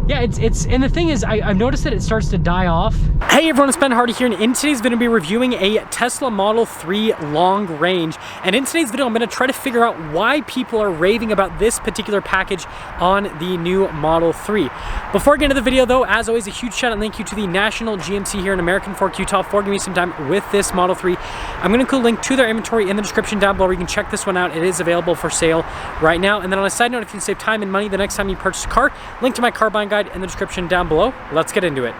yeah, it's and the thing is, I've noticed that it starts to die off. Hey everyone, it's Ben Hardy here, and in today's video, I'm going to be reviewing a Tesla Model 3 long range. And in today's video, I'm going to try to figure out why people are raving about this particular package on the new Model 3. Before I get into the video though, as always, a huge shout out and thank you to the National GMC here in American Fork, Utah for giving me some time with this Model 3. I'm going to include a link to their inventory in the description down below where you can check this one out. It is available for sale right now. And then on a side note, if you can save time and money the next time you purchase a car, link to my car buying guide in the description down below. Let's get into it.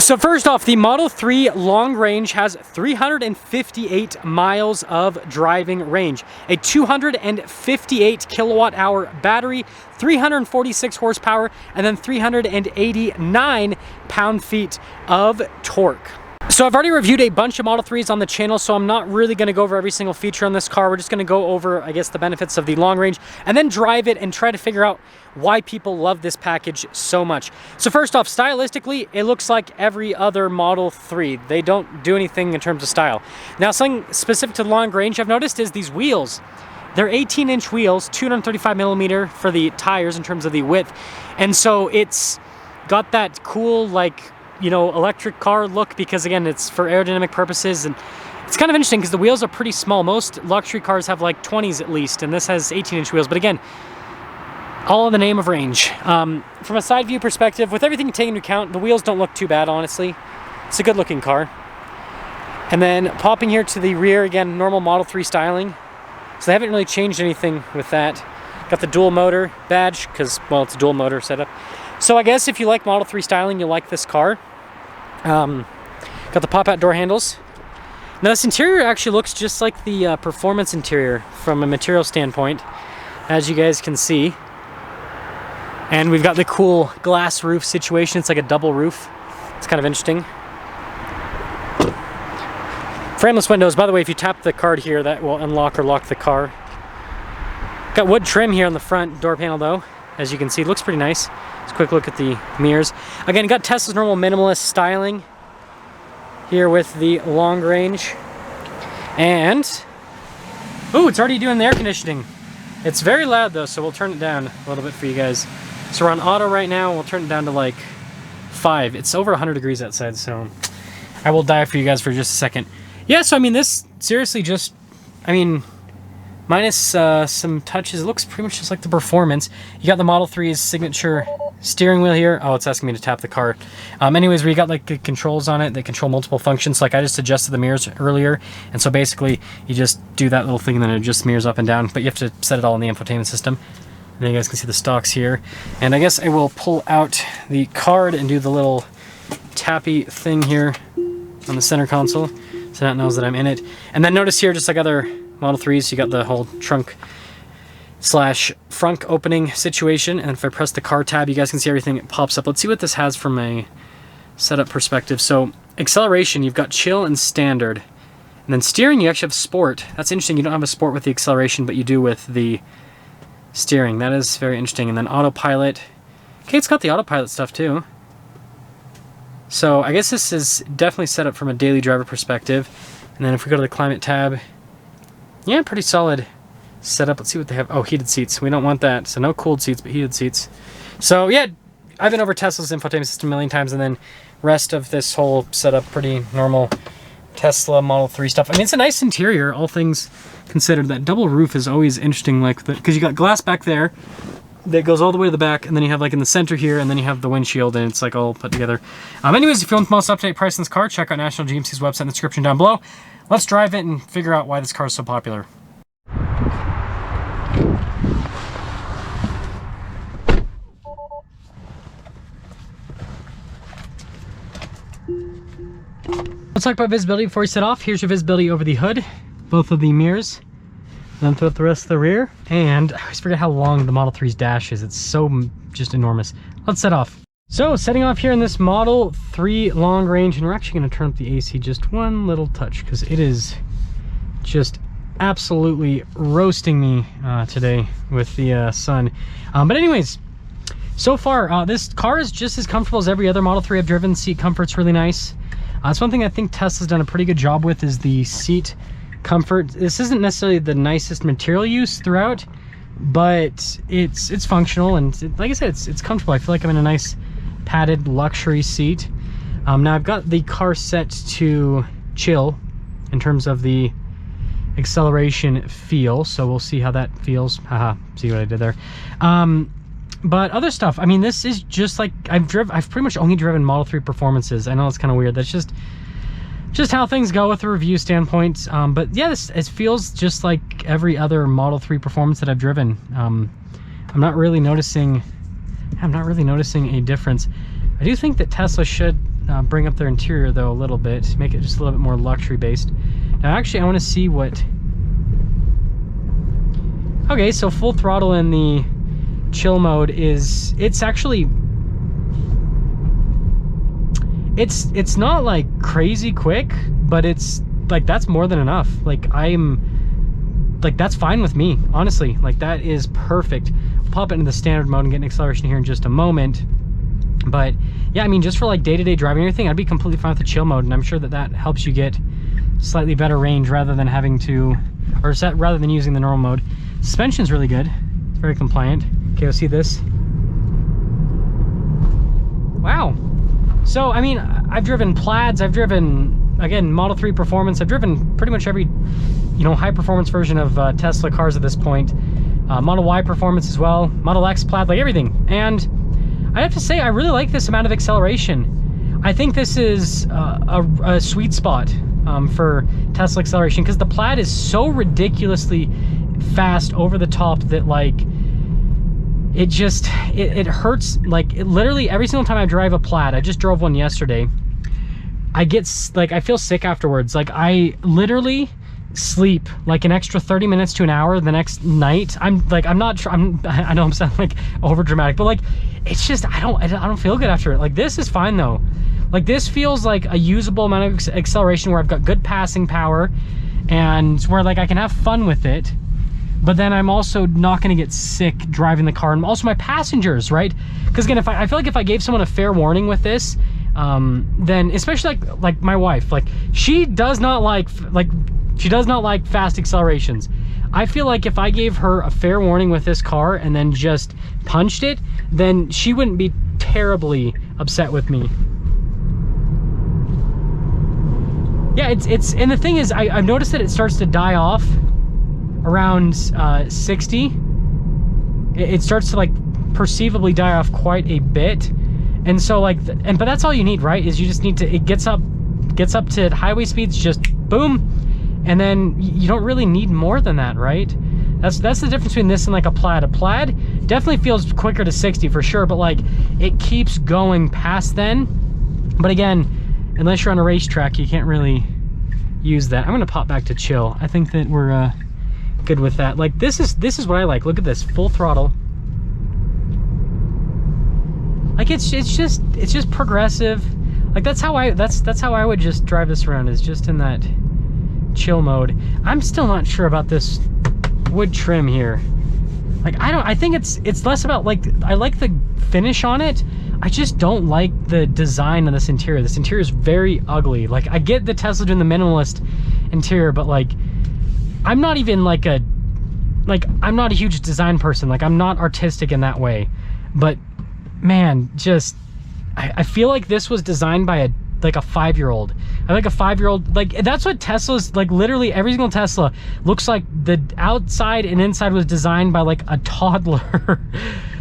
So first off, the Model 3 long range has 358 miles of driving range, a 258 kilowatt hour battery, 346 horsepower, and then 389 pound-feet of torque. So I've already reviewed a bunch of Model 3s on the channel, so I'm not really going to go over every single feature on this car. We're just going to go over, I guess, the benefits of the long range and then drive it and try to figure out why people love this package so much. So first off, stylistically, it looks like every other Model 3. They don't do anything in terms of style. Now, something specific to the long range I've noticed is these wheels. They're 18-inch wheels, 235 millimeter for the tires in terms of the width. And so it's got that cool, like, you know, electric car look because, again, it's for aerodynamic purposes. And it's kind of interesting because the wheels are pretty small. Most luxury cars have like 20s at least, and this has 18-inch wheels. But again, all in the name of range. From a side view perspective, with everything taken into account, the wheels don't look too bad, honestly. It's a good looking car. And then popping here to the rear, again, normal Model 3 styling. So they haven't really changed anything with that. Got the dual motor badge because, well, it's a dual motor setup. So I guess if you like Model 3 styling, you'll like this car. Got the pop-out door handles. Now this interior actually looks just like the performance interior from a material standpoint, as you guys can see. And we've got the cool glass roof situation. It's like a double roof. It's kind of interesting. Frameless windows. By the way, if you tap the card here, that will unlock or lock the car. Got wood trim here on the front door panel though. As you can see, it looks pretty nice. Let's quick look at the mirrors. Again, got Tesla's normal minimalist styling here with the long range. And, ooh, it's already doing the air conditioning. It's very loud though, so we'll turn it down a little bit for you guys. So we're on auto right now, we'll turn it down to like 5. It's over 100 degrees outside, so I will dive for you guys for just a second. Yeah, so I mean, this seriously just, I mean, minus some touches, it looks pretty much just like the performance. You got the Model 3's signature steering wheel here. Oh, it's asking me to tap the car. Anyways, we got like the controls on it that control multiple functions. Like I just adjusted the mirrors earlier, and so basically you just do that little thing and then it adjusts mirrors up and down, but you have to set it all in the infotainment system. And then you guys can see the stocks here. And I guess I will pull out the card and do the little tappy thing here on the center console so that knows that I'm in it. And then notice here, just like other Model 3s, you got the whole trunk slash front opening situation, and if I press the car tab, you guys can see everything pops up. Let's see what this has from a setup perspective. So acceleration, you've got chill and standard, and then steering, you actually have sport. That's interesting. You don't have a sport with the acceleration, but you do with the steering. That is very interesting. And then autopilot. Okay, it's got the autopilot stuff too. So I guess this is definitely set up from a daily driver perspective. And then if we go to the climate tab, yeah, pretty solid setup. Let's see what they have. Oh, heated seats. We don't want that. So no cooled seats, but heated seats. So yeah, I've been over Tesla's infotainment system a million times, and then rest of this whole setup, pretty normal Tesla Model 3 stuff. I mean, it's a nice interior, all things considered. That double roof is always interesting, like because you got glass back there that goes all the way to the back, and then you have like in the center here, and then you have the windshield, and it's like all put together. Anyways, if you want the most up-to-date price on this car, check out National GMC's website in the description down below. Let's drive it and figure out why this car is so popular. Let's talk about visibility before we set off. Here's your visibility over the hood, both of the mirrors, then throughout the rest of the rear. And I always forget how long the Model 3's dash is. It's so just enormous. Let's set off. So setting off here in this Model 3 long range, and we're actually going to turn up the AC just one little touch because it is just absolutely roasting me today with the sun. But anyways, so far this car is just as comfortable as every other Model 3 I've driven. Seat comfort's really nice. That's one thing I think Tesla's done a pretty good job with, is the seat comfort. This isn't necessarily the nicest material use throughout, but it's functional, and like I said, it's comfortable. I feel like I'm in a nice padded luxury seat. Now I've got the car set to chill in terms of the acceleration feel, so we'll see how that feels. Haha, see what I did there. But other stuff, I mean, this is just like I've pretty much only driven Model 3 performances. I know it's kind of weird. That's just how things go with a review standpoint. But yeah, it feels just like every other Model 3 performance that I've driven. I'm not really noticing a difference. I do think that Tesla should bring up their interior though a little bit, make it just a little bit more luxury based. Now actually I want to see what... Okay, so full throttle in the chill mode it's actually... It's not like crazy quick, but it's like that's more than enough. Like that's fine with me, honestly. Like that is perfect. I'll pop it into the standard mode and get an acceleration here in just a moment. But yeah, I mean, just for like day-to-day driving and everything, I'd be completely fine with the chill mode, and I'm sure that helps you get slightly better range rather than having to, rather than using the normal mode. Suspension's really good. It's very compliant. Okay, let's see this. Wow. So, I mean, I've driven Plaids, I've driven, again, Model 3 Performance, I've driven pretty much every, high-performance version of Tesla cars at this point. Model Y Performance as well, Model X Plaid, like everything. And I have to say, I really like this amount of acceleration. I think this is a sweet spot for Tesla acceleration, because the Plaid is so ridiculously fast over the top that, like, it hurts. Like, literally every single time I drive a Plaid, I just drove one yesterday, I feel sick afterwards. Like, I literally sleep like an extra 30 minutes to an hour the next night. I know I'm sounding like over dramatic, but like, it's just, I don't feel good after it. Like, this is fine though. Like, this feels like a usable amount of acceleration where I've got good passing power and where like I can have fun with it. But then I'm also not going to get sick driving the car, and also my passengers, right? Because again, I feel like if I gave someone a fair warning with this, then especially like my wife, like she does not like fast accelerations. I feel like if I gave her a fair warning with this car and then just punched it, then she wouldn't be terribly upset with me. Yeah, and the thing is, I've noticed that it starts to die off around 60. It starts to like perceivably die off quite a bit, and so like, but that's all you need, right? Is you just need to, it gets up to highway speeds, just boom, and then you don't really need more than that, right? That's the difference between this and like a Plaid. A Plaid definitely feels quicker to 60 for sure, but like it keeps going past then. But again, unless you're on a racetrack, you can't really use that. I'm gonna pop back to chill. I think that we're good with that. Like, this is what I like. Look at this, full throttle. Like, it's just progressive. Like, that's how I would just drive this around, is just in that chill mode. I'm still not sure about this wood trim here. Like, I think it's less about, like, I like the finish on it. I just don't like the design of this interior. This interior is very ugly. Like, I get the Tesla doing the minimalist interior, but like, I'm not even like I'm not a huge design person. Like, I'm not artistic in that way. But man, just, I feel like this was designed by a 5-year-old. I like a 5-year-old, like, that's what Tesla's, like, literally every single Tesla looks like. The outside and inside was designed by like a toddler.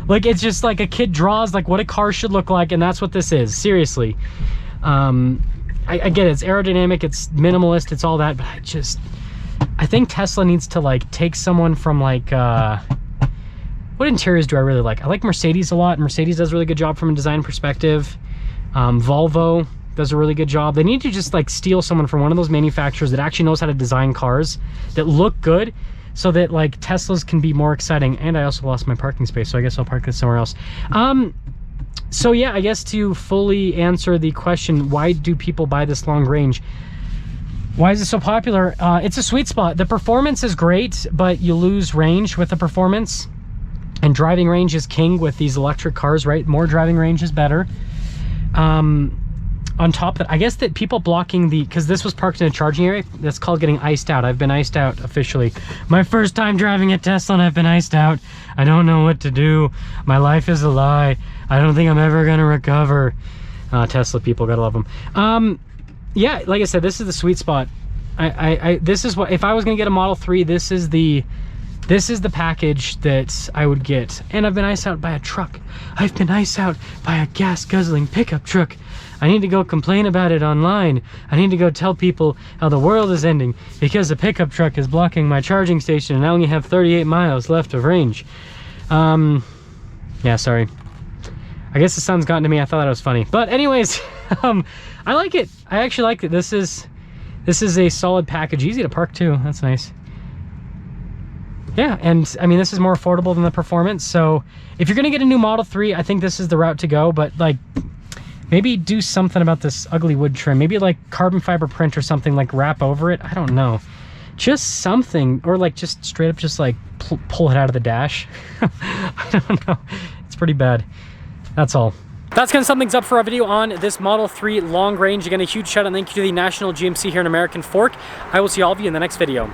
Like, it's just like a kid draws like what a car should look like, and that's what this is, seriously. I get it, it's aerodynamic, it's minimalist, it's all that, but I think Tesla needs to like take someone from like, what interiors do I really like? I like Mercedes a lot. Mercedes does a really good job from a design perspective. Volvo does a really good job. They need to just like steal someone from one of those manufacturers that actually knows how to design cars that look good, so that like Teslas can be more exciting. And I also lost my parking space, so I guess I'll park this somewhere else. So yeah, I guess to fully answer the question, why do people buy this long range? Why is it so popular? It's a sweet spot. The performance is great, but you lose range with the performance. And driving range is king with these electric cars, right? More driving range is better. on top of that, I guess that people blocking the, because this was parked in a charging area, that's called getting iced out. I've been iced out officially. My first time driving a Tesla and I've been iced out. I don't know what to do. My life is a lie. I don't think I'm ever gonna recover. Tesla people, gotta love them. Yeah, like I said, this is the sweet spot. This is what, if I was gonna get a Model 3, this is the package that I would get. And I've been iced out by a truck. I've been iced out by a gas guzzling pickup truck. I need to go complain about it online. I need to go tell people how the world is ending because the pickup truck is blocking my charging station and I only have 38 miles left of range. Yeah, sorry. I guess the sun's gotten to me. I thought that was funny. But anyways, I like it. I actually like it. This is a solid package. Easy to park too. That's nice. Yeah, and I mean, this is more affordable than the Performance. So if you're gonna get a new Model 3, I think this is the route to go. But like, maybe do something about this ugly wood trim. Maybe like carbon fiber print or something, like wrap over it. I don't know. Just something, or like just straight up just like pull it out of the dash. I don't know. It's pretty bad. That's all. That's gonna sum things up for our video on this Model 3 long range. Again, a huge shout out and thank you to the National GMC here in American Fork. I will see all of you in the next video.